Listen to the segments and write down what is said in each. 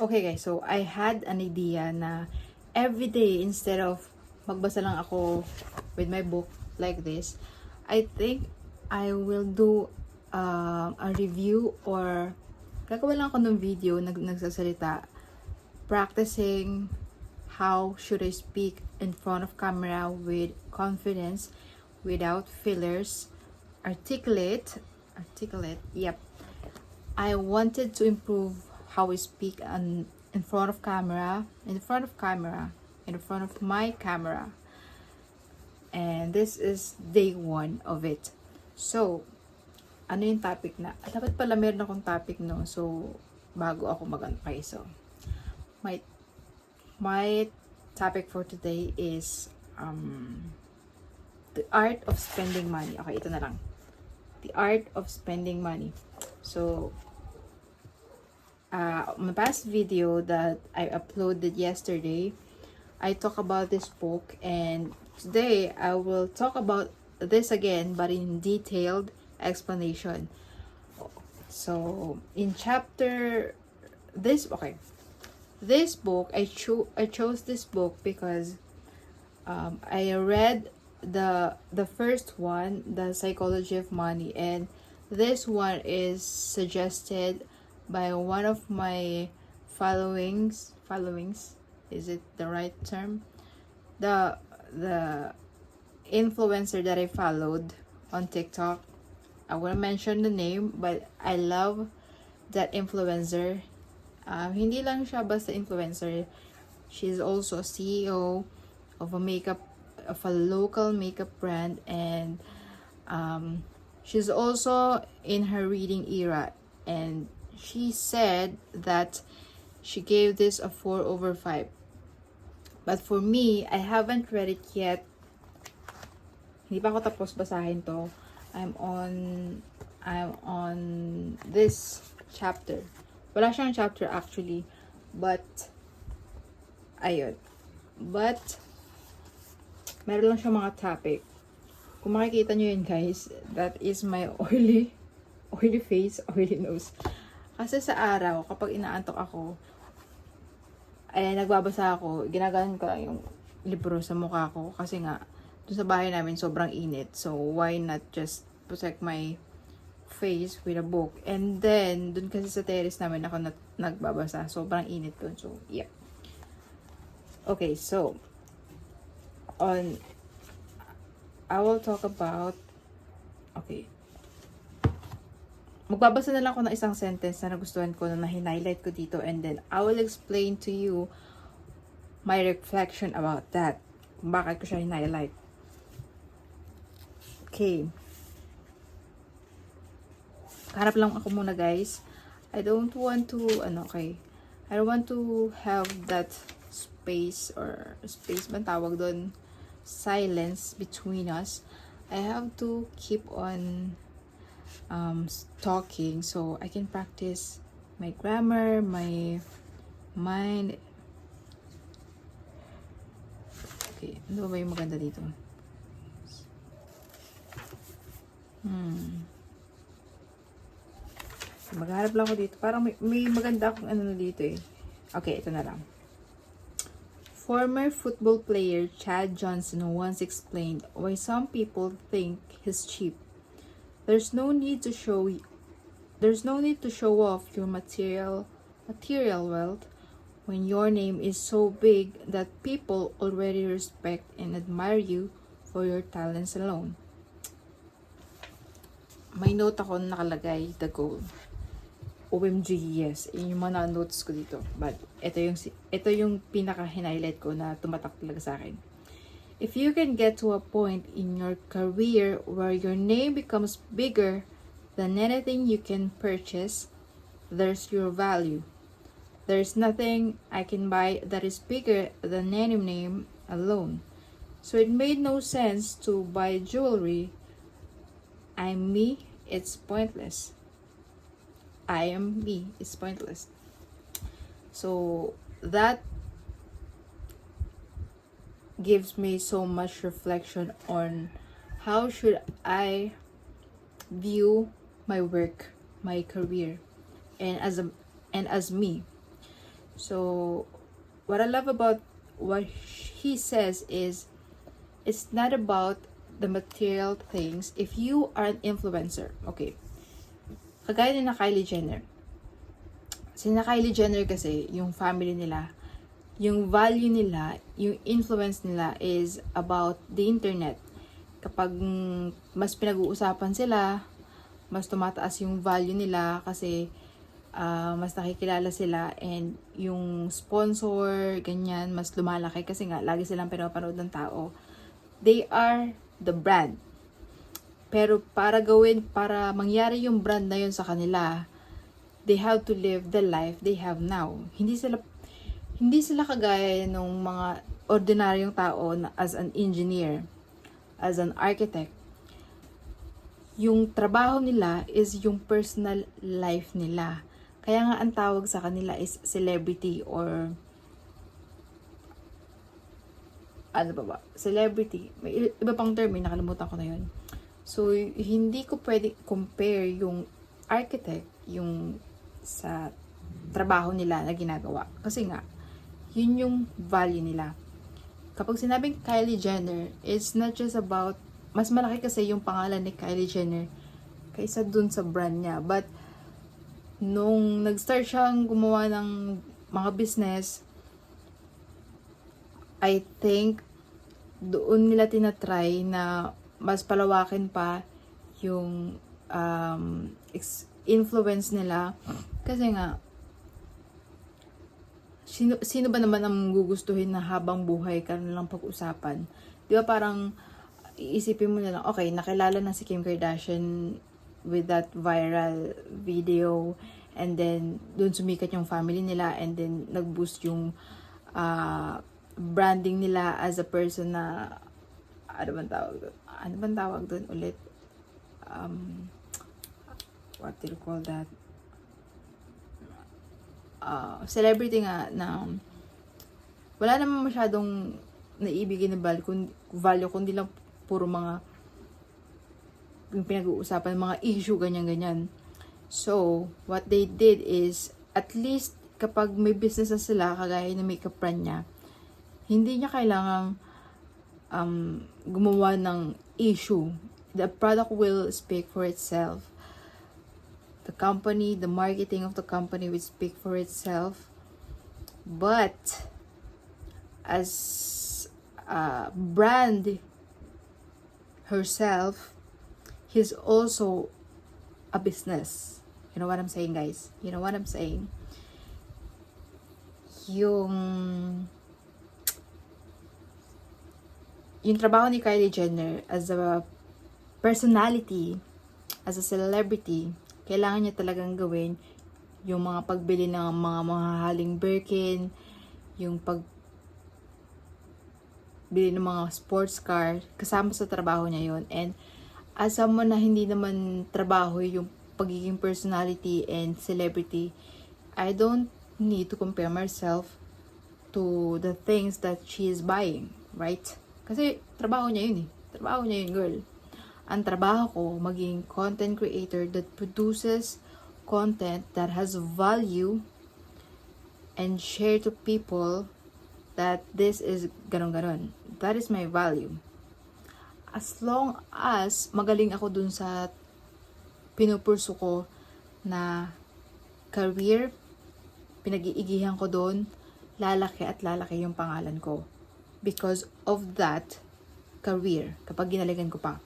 Okay guys, so I had an idea na everyday instead of magbasa lang ako with my book like this, I think I will do a review or gagawa lang ako ng video nagsasalita practicing how should I speak in front of camera with confidence, without fillers, articulate. I wanted to improve how I speak in front of camera, in front of my camera. And this is day 1 of it. So, ano yung topic na? Dapat pala meron akong topic, no? So, bago ako okay, so, my topic for today is the art of spending money. Okay, ito na lang. The art of spending money. So, my past video that I uploaded yesterday, I talk about this book, and today I will talk about this again, but in detailed explanation. So, in chapter this book, I chose this book because I read the first one, The Psychology of Money, and this one is suggested by one of my followings, is it the right term? The influencer that I followed on TikTok. I won't mention the name, but I love that influencer. Hindi lang siya basta influencer. She's also a CEO of a local makeup brand, and she's also in her reading era, and she said that she gave this a 4/5. But for me, I haven't read it yet. Hindi pa ako tapos basahin to. I'm on this chapter. Wala siyang chapter actually, but ayun. But meron lang siyang mga topic. Kung makikita nyo yun guys, that is my oily face, oily nose. Kasi sa araw, kapag inaantok ako, ay nagbabasa ako, ginaganon ko lang yung libro sa mukha ko. Kasi nga, dun sa bahay namin sobrang init. So, why not just protect my face with a book? And then, dun kasi sa terrace namin ako nagbabasa. Sobrang init dun. So, yeah. Okay, so, I will talk about, magbabasa na lang ako ng isang sentence na nagustuhan ko, na highlight ko dito, and then I will explain to you my reflection about that. Kung bakit ko siya highlight. Okay. Harap lang ako muna guys. I don't want to have that space man tawag doon, silence between us. I have to keep on talking so I can practice my grammar, my mind. Okay, ano ba yung maganda dito? Maghanap lang ako dito. Parang may maganda akong ano dito eh. Okay, ito na lang. Former football player Chad Johnson once explained why some people think he's cheap. There's no need to show off your material wealth when your name is so big that people already respect and admire you for your talents alone. May note ako nakalagay, the goal. OMG, yes. Yun yung mga notes ko dito. But ito yung pinaka-highlight ko na tumatak talaga sa akin. If you can get to a point in your career where your name becomes bigger than anything you can purchase, there's your value. There's nothing I can buy that is bigger than any name alone. So it made no sense to buy jewelry. I'm me, it's pointless. I am me, it's pointless. So that gives me so much reflection on how should I view my work, my career, and as me. So, what I love about what he says is, it's not about the material things. If you are an influencer, okay, kagaya ni na Kylie Jenner. Si na Kylie Jenner kasi, yung family nila, yung value nila, yung influence nila is about the internet. Kapag mas pinag-uusapan sila, mas tumataas yung value nila kasi mas nakikilala sila, and yung sponsor, ganyan, mas lumalaki kasi nga, lagi silang pinapanood ng tao. They are the brand. Pero para mangyari yung brand na yun sa kanila, they have to live the life they have now. Hindi sila kagaya ng mga ordinaryong tao na as an engineer, as an architect. Yung trabaho nila is yung personal life nila. Kaya nga ang tawag sa kanila is celebrity, or ano ba? Celebrity. May iba pang term, nakalimutan ko na yun. So, hindi ko pwede compare yung architect, yung sa trabaho nila na ginagawa. Kasi nga, yun yung value nila. Kapag sinabing Kylie Jenner, it's not just about, mas malaki kasi yung pangalan ni Kylie Jenner kaysa dun sa brand niya. But, nung nag-start siyang gumawa ng mga business, I think doon nila tinatry na mas palawakin pa yung influence nila. Kasi nga, sino ba naman ang gugustuhin na habang buhay ka na lang pag-usapan? Di ba parang iisipin mo na lang, okay, nakilala na si Kim Kardashian with that viral video, and then doon sumikat yung family nila, and then nag-boost yung branding nila as a person na ano bang tawag doon ulit, what do you call that, celebrity nga, na wala naman masyadong naibigay na value kundi lang puro mga yung pinag-uusapan, mga issue, ganyan-ganyan. So, what they did is, at least, kapag may business na sila, kagaya ng makeup brand niya, hindi niya kailangang gumawa ng issue. The product will speak for itself. The company, the marketing of the company will speak for itself. But, as a brand herself, he's also a business. You know what I'm saying, guys? You know what I'm saying? Yung trabaho ni Kylie Jenner as a personality, as a celebrity, kailangan niya talagang gawin yung mga pagbili ng mga mahahaling Birkin, yung pagbili ng mga sports car, kasama sa trabaho niya yon. And as someone na hindi naman trabaho yung pagiging personality and celebrity, I don't need to compare myself to the things that she is buying, right? Kasi trabaho niya yun eh. Trabaho niya yun, girl. Ang trabaho ko, maging content creator that produces content that has value and share to people that this is ganon-ganon. That is my value. As long as magaling ako dun sa pinupurso ko na career, pinag-iigihan ko dun, lalaki at lalaki yung pangalan ko. Because of that career, kapag ginaligan ko pa.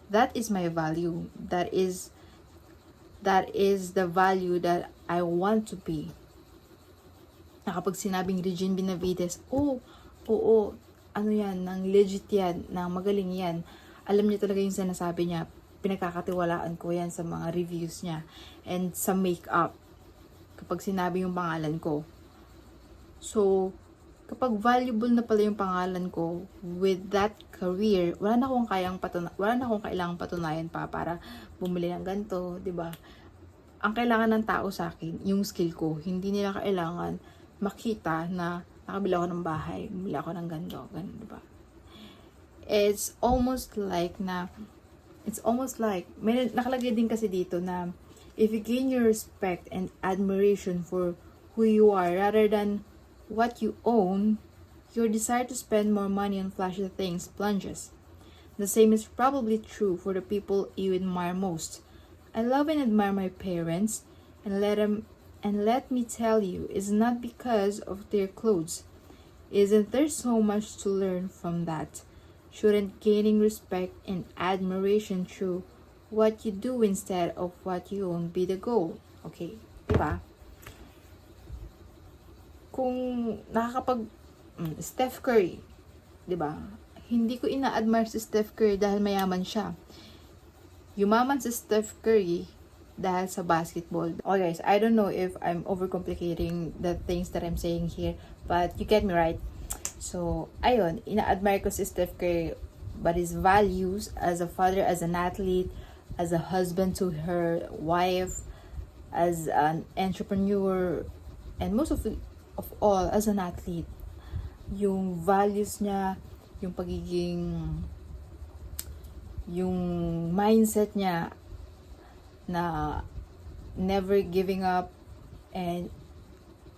That is my value. That is the value that I want to be. Na kapag sinabing Regine Benavides, oo, ano yan, nang legit yan, nang magaling yan. Alam niya talaga yung sinasabi niya. Pinagkakatiwalaan ko yan sa mga reviews niya. And sa makeup. Kapag sinabi yung pangalan ko. So, kapag valuable na pala yung pangalan ko with that career, wala na akong kailangang patunayan pa para bumili ng ganito, 'di ba? Ang kailangan ng tao sa akin, yung skill ko. Hindi nila kailangan makita na nakabili ako ng bahay, bumili ako ng ganito, ganun, 'di ba? It's almost like may nakalagay din kasi dito na if you gain your respect and admiration for who you are rather than what you own, your desire to spend more money on flashy things plunges. The same is probably true for the people you admire most. I love and admire my parents, and let me tell you, it's not because of their clothes. Isn't there so much to learn from that? Shouldn't gaining respect and admiration through what you do instead of what you own be the goal? Okay, diba? Kung nakakapag Steph Curry, 'di ba? Hindi ko ina-admire si Steph Curry dahil mayaman siya. Yumaman si Steph Curry dahil sa basketball. Okay guys, I don't know if I'm overcomplicating the things that I'm saying here, but you get me right. So, ayun, ina-admire ko si Steph Curry, but his values as a father, as an athlete, as a husband to her wife, as an entrepreneur, and most of all, as an athlete, yung values niya, yung yung mindset niya na never giving up, and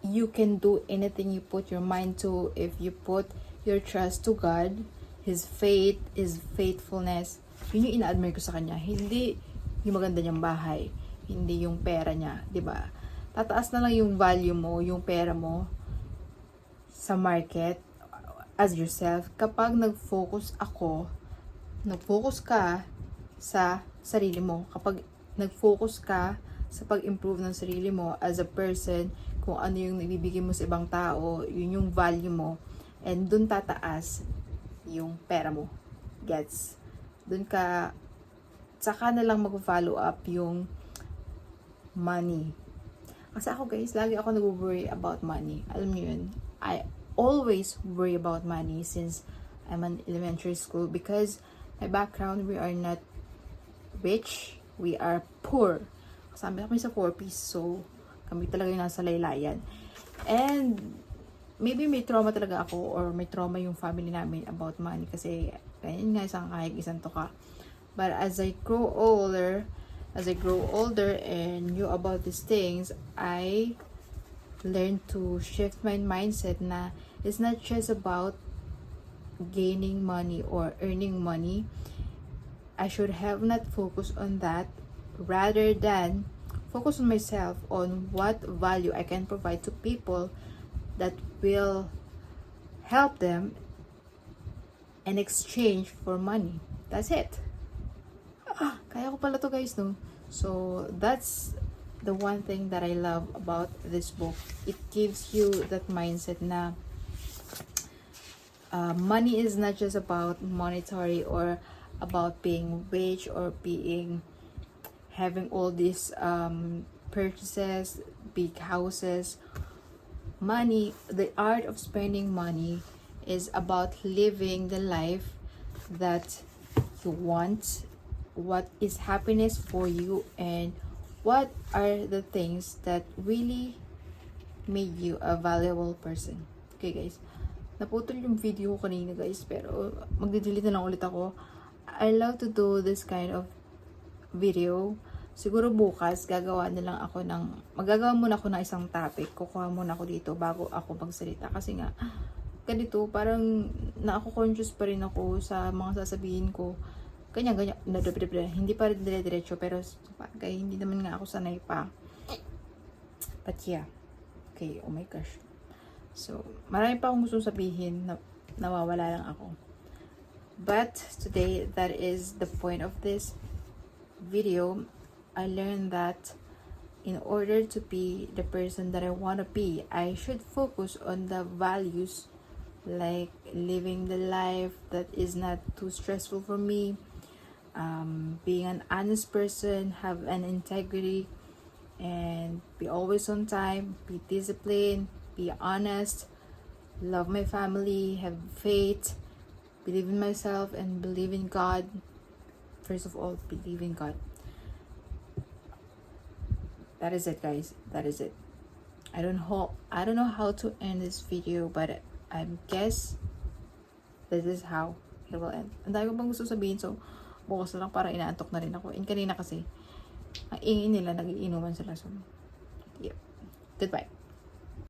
you can do anything you put your mind to if you put your trust to God, His faith, His faithfulness. Yun yung ina-admire ko sa kanya. Hindi yung maganda niyang bahay, hindi yung pera niya, 'di ba? Tataas na lang yung value mo, yung pera mo sa market as yourself kapag nag-focus ka sa sarili mo. Kapag nag-focus ka sa pag-improve ng sarili mo as a person, kung ano yung ibibigay mo sa ibang tao, yun yung value mo, and dun tataas yung pera mo. Gets? Dun ka, saka na lang mag-follow up yung money. Kasi ako guys, lagi ako nag-worry about money. Alam niyo yun, I always worry about money since I'm in elementary school, because my background, we are not rich, we are poor. Kasama kami sa 4-piece, so kami talaga yung nasa laylayan. And maybe may trauma talaga ako, or may trauma yung family namin about money, kasi ganyan nga, isang kahig, isang tuka. But as I grow older and knew about these things, I learned to shift my mindset na it's not just about gaining money or earning money. I should have not focused on that, rather than focus on myself, on what value I can provide to people that will help them in exchange for money. That's it. Kaya ko pala to guys, no? So, that's the one thing that I love about this book. It gives you that mindset na money is not just about monetary, or about being rich, or having all these purchases, big houses. Money, the art of spending money, is about living the life that you want, what is happiness for you, and what are the things that really made you a valuable person. Okay guys, naputol yung video ko kanina guys, pero magde-delete na lang ulit ako. I love to do this kind of video. Siguro bukas magagawa muna ako ng isang topic. Kukuha muna ako dito bago ako magsalita, kasi nga ganito, parang na-conscious pa rin ako sa mga sasabihin ko. Ganyan, hindi pa rin dire-diretso, pero bagay, hindi naman nga ako sanay pa. But yeah, okay, oh my gosh. So, marami pa akong gustong sabihin, na nawawala lang ako. But today, that is the point of this video. I learned that in order to be the person that I want to be, I should focus on the values, like living the life that is not too stressful for me, being an honest person, have an integrity, and be always on time, be disciplined, be honest, love my family, have faith, believe in myself, and believe in God. First of all, believe in God. That is it, guys. That is it. I don't know how to end this video, but I guess this is how it will end. Ang dami ko bang gusto sabihin, so bukas na lang, para inaantok na rin ako. And kanina kasi, ang ingin nila, nagiinuman sila. So, yeah. Goodbye.